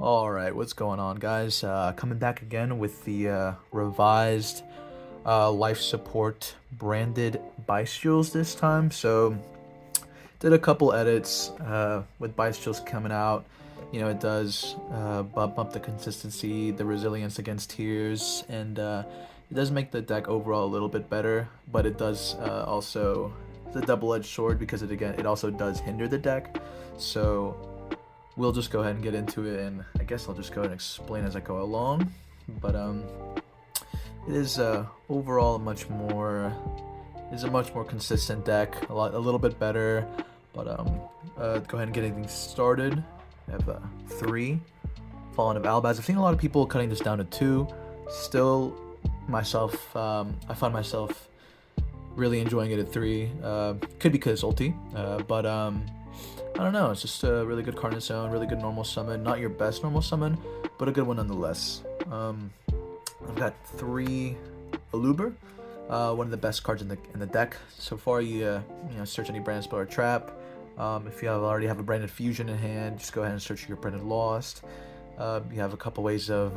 All right, what's going on, guys? Coming back again with the revised life support branded Bystials this time. So, did a couple edits with Bystials coming out. You know, it does bump up the consistency, the resilience against tiers, and it does make the deck overall a little bit better. But it does also, it's a double-edged sword because it also does hinder the deck. So we'll just go ahead and get into it, and I guess I'll just go ahead and explain as I go along. But it is overall a much more consistent deck, a little bit better. But go ahead and get anything started. I have 3 Fallen of Albaz. I've seen a lot of people cutting this down to 2. Still, I find myself really enjoying it at 3. Could be because ulti, but I don't know, it's just a really good card in its own, really good normal summon. Not your best normal summon, but a good one nonetheless. I've got 3 Aluber, one of the best cards in the deck. So far, you search any branded spell or trap. If you already have a branded fusion in hand, just go ahead and search your branded lost. You have a couple ways of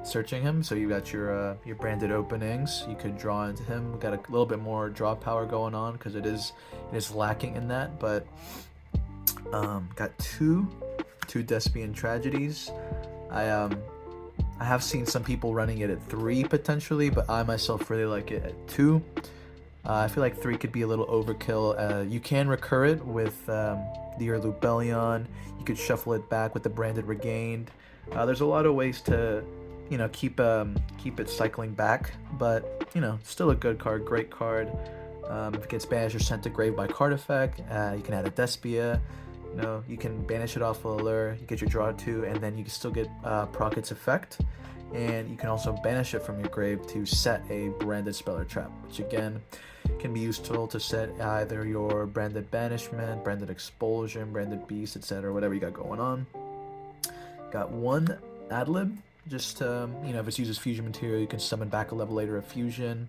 searching him. So you got your branded openings. You could draw into him. We got a little bit more draw power going on because it is lacking in that. But got two Despian tragedies. I have seen some people running it at 3 potentially, but I myself really like it at 2. I feel like 3 could be a little overkill. You can recur it with the Lubellion. You could shuffle it back with the branded regained. There's a lot of ways to keep it cycling back, but still a good card, great card. If it gets banished or sent to grave by card effect, you can add a Despia. You can banish it off of Allure, you get your draw 2, and then you can still get proc its effect, and you can also banish it from your grave to set a branded spell or trap, which again can be useful to set either your branded banishment, branded expulsion, branded beast, etc., whatever you got going on. Got 1 Adlib. Just, if it uses fusion material, you can summon back a level later of fusion.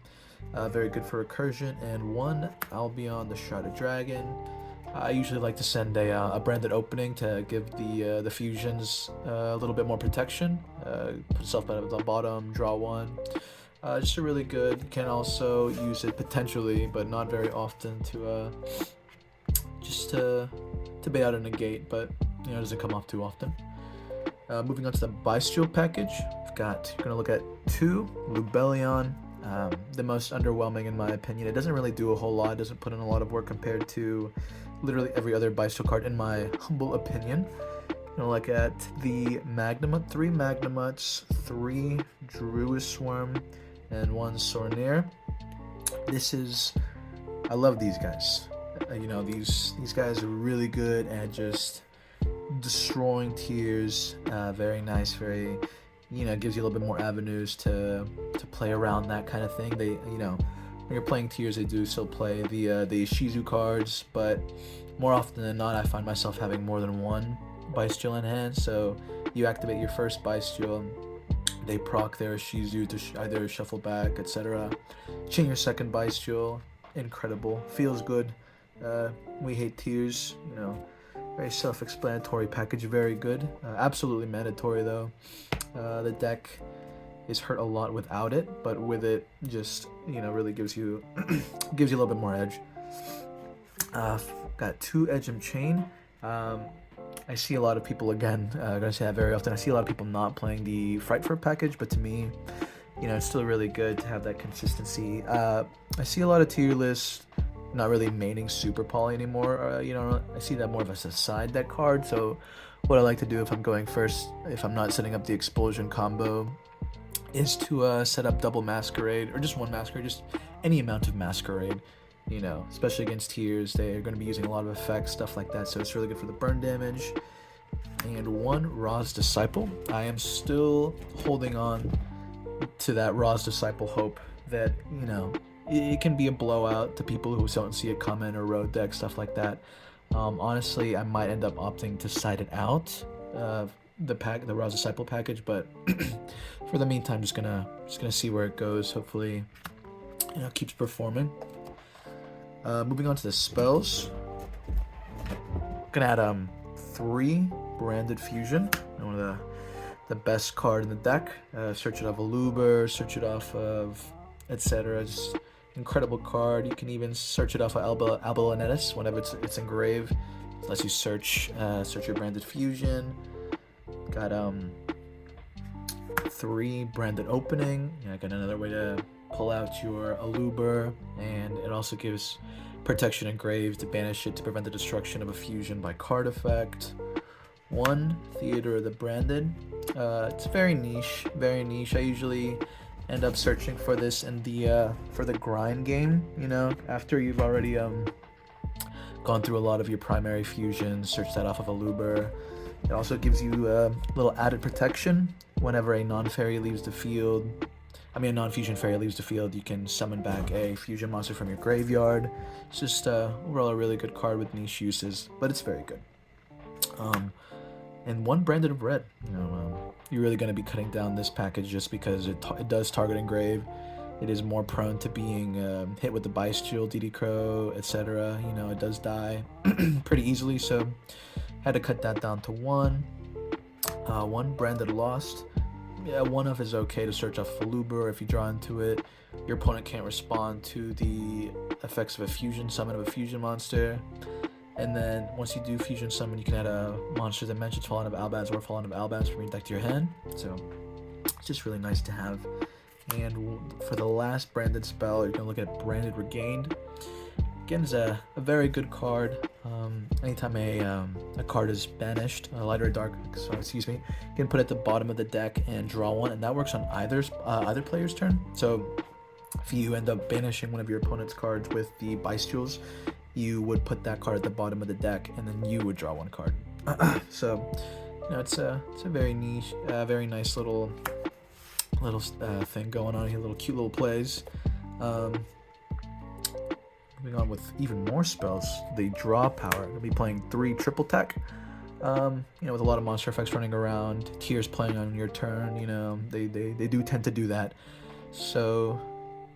Very good for recursion. And 1 Albion, the Shrouded Dragon. I usually like to send a branded opening to give the fusions a little bit more protection. Put yourself at the bottom, draw 1. Just a really good. You can also use it potentially, but not very often, to bait out a negate, but it doesn't come off too often. Moving on to the Bystial package, you're going to look at 2 Lubellion, the most underwhelming in my opinion. It doesn't really do a whole lot, it doesn't put in a lot of work compared to literally every other Bystial card in my humble opinion. You're going to look at the Magnamut, 3 Magnamuts, 3 Druisworm, and 1 Sorneer. I love these guys. These guys are really good at just destroying tiers. Very nice, very gives you a little bit more avenues to play around that kind of thing. They when you're playing tiers, they do still play the Shizu cards, but more often than not I find myself having more than 1 Bystial in hand. So you activate your first Bystial, they proc their Shizu to either shuffle back, etc. Chain your second Bystial. Incredible, feels good. We hate tiers, very self-explanatory package, very good. Absolutely mandatory though. The deck is hurt a lot without it, but with it, just really gives you a little bit more edge. Got 2 Edge and Chain. I see a lot of people, again, I'm gonna say that very often. I see a lot of people not playing the Frightfur package, but to me, it's still really good to have that consistency. I see a lot of tier lists not really maining Super Poly anymore. I see that more of as a side deck card. So what I like to do if I'm going first, if I'm not setting up the explosion combo, is to set up double Masquerade, or just 1 Masquerade, just any amount of Masquerade. Especially against tiers, they're going to be using a lot of effects, stuff like that, so it's really good for the burn damage. And 1 Ra's Disciple. I am still holding on to that Ra's Disciple hope that it can be a blowout to people who don't see it coming, or road deck, stuff like that. Honestly, I might end up opting to side it out, the Ra's Disciple package, but for the meantime, just gonna see where it goes. Hopefully, keeps performing. Moving on to the spells, gonna add 3 Branded Fusion, one of the best card in the deck. Search it off of Luber, search it off of etc. Just incredible card. You can even search it off of Alba Lanetis whenever it's engraved. It lets you search your Branded Fusion. Got 3 Branded Opening. Got another way to pull out your Aluber, and it also gives protection engraved to banish it to prevent the destruction of a fusion by card effect. 1 Theater of the Branded. It's very niche. I usually end up searching for this in the for the grind game. After you've already gone through a lot of your primary fusions, search that off of Aluber. It also gives you a little added protection whenever a non-fairy leaves the field. A non-fusion fairy leaves the field, you can summon back a fusion monster from your graveyard. It's just overall a really good card with niche uses, but it's very good. And 1 Branded of Red. You're really going to be cutting down this package just because it does target engrave. It is more prone to being hit with the Bystial, DD Crow, etc. It does die pretty easily, so had to cut that down to 1. 1 Branded Lost. Yeah, 1 of is okay to search off Faluber. If you draw into it, your opponent can't respond to the effects of a fusion summon of a fusion monster. And then once you do fusion summon, you can add a monster that mentions Fallen of Albaz or Fallen of Albaz from your deck to your hand. So it's just really nice to have. And for the last Branded spell, you're going to look at Branded Regained. Again, is a very good card. Anytime a card is banished, light or dark, you can put it at the bottom of the deck and draw 1, and that works on either player's turn. So if you end up banishing one of your opponent's cards with the Bystials, you would put that card at the bottom of the deck, and then you would draw 1 card. So it's a very niche, very nice little thing going on here. Cute little plays. Moving on with even more spells, the Draw Power. We'll be playing 3 triple tech. With a lot of monster effects running around, Tears playing on your turn. They do tend to do that. So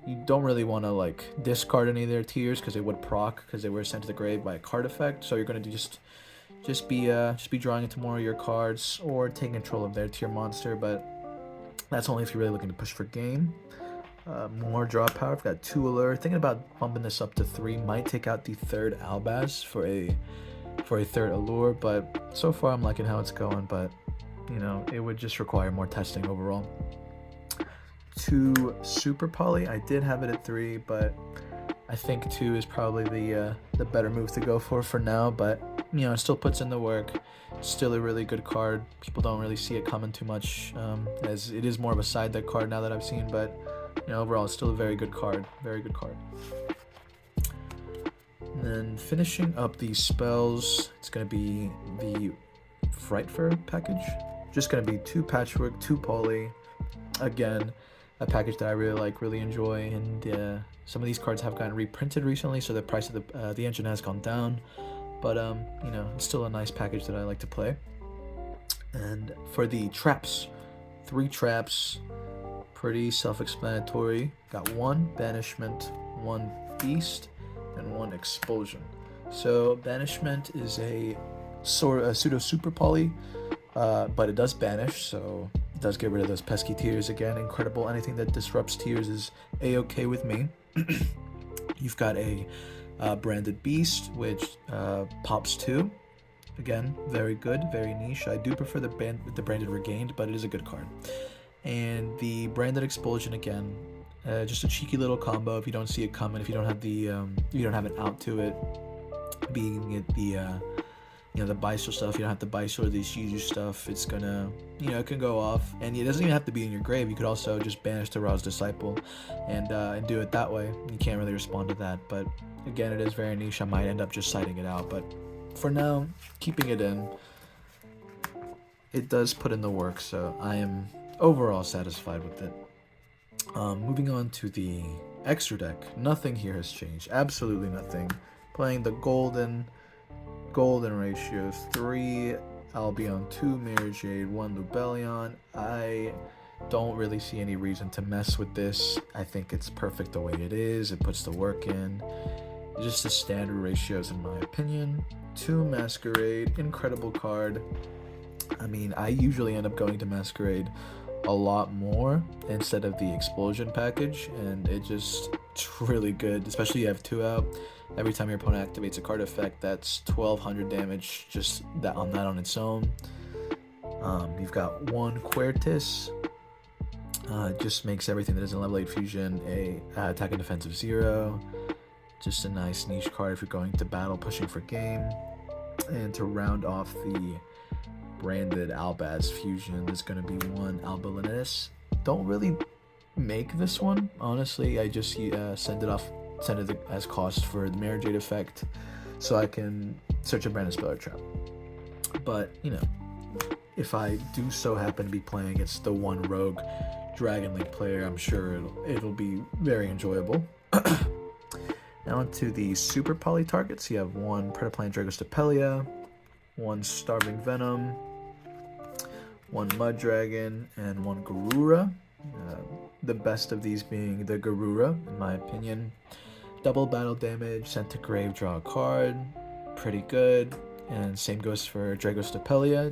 you don't really want to discard any of their Tears because they would proc because they were sent to the grave by a card effect. So you're gonna just be drawing into more of your cards or taking control of their tier monster. But that's only if you're really looking to push for game. More draw power. I've got 2 allure. Thinking about bumping this up to 3. Might take out the 3rd Albaz for a 3rd allure, but so far I'm liking how it's going. But it would just require more testing overall. 2 Super Poly. I did have it at 3, but I think 2 is probably the better move to go for now. But it still puts in the work. Still a really good card. People don't really see it coming too much, as it is more of a side deck card now that I've seen. But overall, it's still a very good card. Very good card. And then finishing up the spells, it's going to be the Frightfur package. Just going to be 2 Patchwork, 2 Poly. Again, a package that I really enjoy. And some of these cards have gotten reprinted recently, so the price of the engine has gone down. But, it's still a nice package that I like to play. And for the traps, 3 traps. Pretty self-explanatory. Got 1 Banishment, 1 Beast, and 1 Expulsion. So Banishment is a pseudo super poly, but it does banish, so it does get rid of those pesky Tears again. Incredible. Anything that disrupts Tears is a-okay with me. You've got a Branded Beast, which pops 2. Again, very good, very niche. I do prefer the Branded Regained, but it is a good card. And the Branded Expulsion, again, just a cheeky little combo if you don't see it coming, if you don't have an out to it, being it the Bystial stuff. You don't have the Bystial or the Shiju stuff. It's gonna, it can go off, and it doesn't even have to be in your grave. You could also just banish the Ra's Disciple and do it that way. You can't really respond to that, but again, it is very niche. I might end up just citing it out, but for now, keeping it in. It does put in the work, so I am overall satisfied with it. Moving on to the extra deck, nothing here has changed. Absolutely nothing. Playing the golden ratios: 3 Albion, 2 Mirror Jade, 1 Lubellion. I don't really see any reason to mess with this. I think it's perfect the way it is. It puts the work in. just the standard ratios in my opinion. 2 Masquerade, incredible card. I mean, I usually end up going to Masquerade a lot more instead of the Explosion package, and it's really good, especially you have 2 out. Every time your opponent activates a card effect, that's 1200 damage just that on its own. You've got 1 Quertus. Just makes everything that isn't level 8 fusion a attack and defense of 0. Just a nice niche card if you're going to battle pushing for game. And to round off the branded Albaz fusion, there's going to be 1 Albalinus. Don't really make this one, honestly. I just send it as cost for the Mirror Jade effect so I can search a branded Spiller Trap. But, you know, if I do so happen to be playing against the 1 rogue Dragon League player, I'm sure it'll be very enjoyable. Now onto the super poly targets. You have 1 Predaplant Dragostapelia, 1 Starving Venom, 1 Mud Dragon, and 1 Garura. The best of these being the Garura, in my opinion. Double battle damage, sent to grave, draw a card. Pretty good. And same goes for Dragostapelia.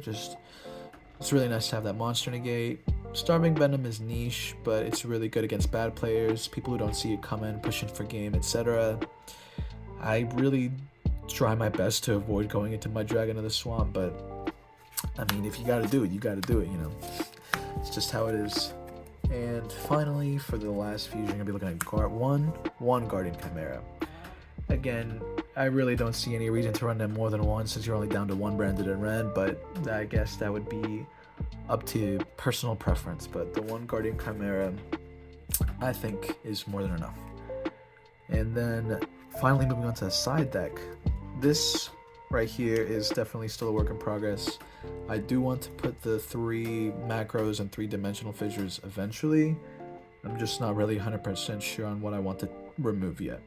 It's really nice to have that monster negate. Starving Venom is niche, but it's really good against bad players, people who don't see it coming, pushing for game, etc. I really try my best to avoid going into Mud Dragon of the Swamp, but I mean, if you gotta do it, you gotta do it, you know. It's just how it is. And finally, for the last fusion, you're gonna be looking at one Guardian Chimera. Again, I really don't see any reason to run them more than 1 since you're only down to 1 branded in red, but I guess that would be up to personal preference. But the 1 Guardian Chimera, I think, is more than enough. And then finally moving on to the side deck. This right here is definitely still a work in progress. I do want to put the 3 macros and 3 dimensional fissures eventually. I'm just not really 100% sure on what I want to remove yet.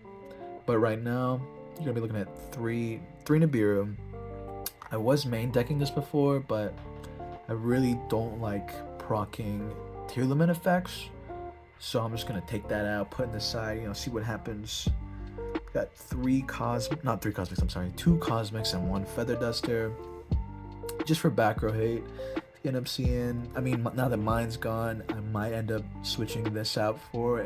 But right now, you're going to be looking at 3 Nibiru. I was main decking this before, but I really don't like proccing tier limit effects. So I'm just going to take that out, put it in the side, you know, see what happens. Got 2 Cosmics and 1 Feather Duster. Just for back row hate. You end up seeing, I mean, now that mine's gone, I might end up switching this out for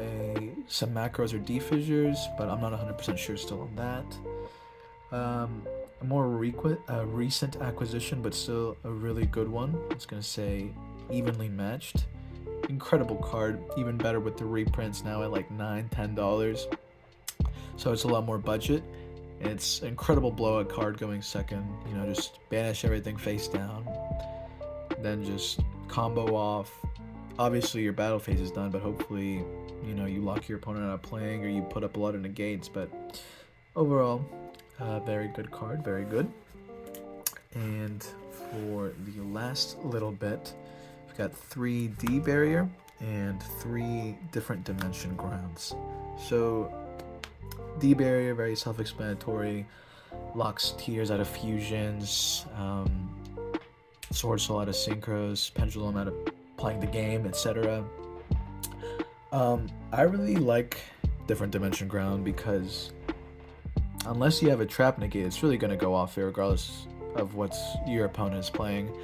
some macros or D-fissures, but I'm not 100% sure still on that. A more recent acquisition, but still a really good one. It's going to say Evenly Matched. Incredible card, even better with the reprints now at like $9-10. So it's a lot more budget. It's an incredible blowout card going second. You know, just banish everything face down. Then just combo off. Obviously your battle phase is done, but hopefully, you know, you lock your opponent out of playing or you put up a lot of negates. But overall, very good card, very good. And for the last little bit, we've got 3 D barrier and 3 different dimension grounds. So D barrier, very self-explanatory, locks tiers out of fusions, Sword Soul out of synchros, Pendulum out of playing the game, etc. I really like different dimension ground because unless you have a trap negate, it's really going to go off there regardless of what your opponent is playing.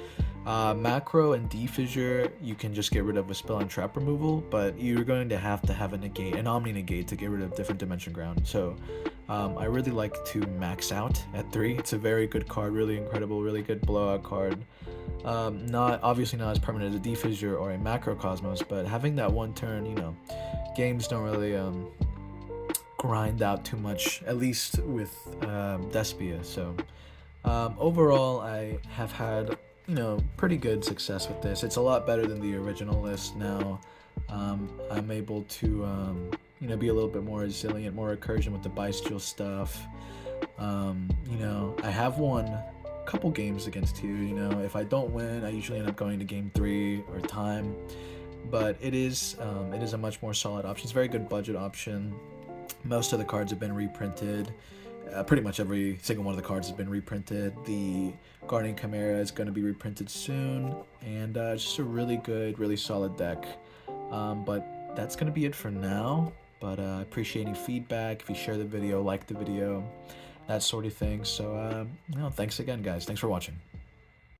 Macro and D-fissure you can just get rid of with spell and trap removal, but you're going to have a negate, an omni negate, to get rid of different dimension ground. So I really like to max out at 3. It's a very good card, really incredible, really good blowout card. Obviously not as permanent as a D-fissure or a macro Cosmos, but having that 1 turn, you know, games don't really grind out too much, at least with Despia. So overall, I have had, you know, pretty good success with this. It's a lot better than the original list now. I'm able to you know, be a little bit more resilient, more recursion with the Bystial stuff. You know, I have won a couple games against you. You know, if I don't win, I usually end up going to game 3 or time. But it is a much more solid option. It's a very good budget option. Most of the cards have been reprinted. Pretty much every single one of the cards has been reprinted. The Guardian Chimera is going to be reprinted soon, and it's just a really good, really solid deck. But that's going to be it for now. But I appreciate any feedback. If you share the video, like the video, that sort of thing. So, thanks again, guys. Thanks for watching.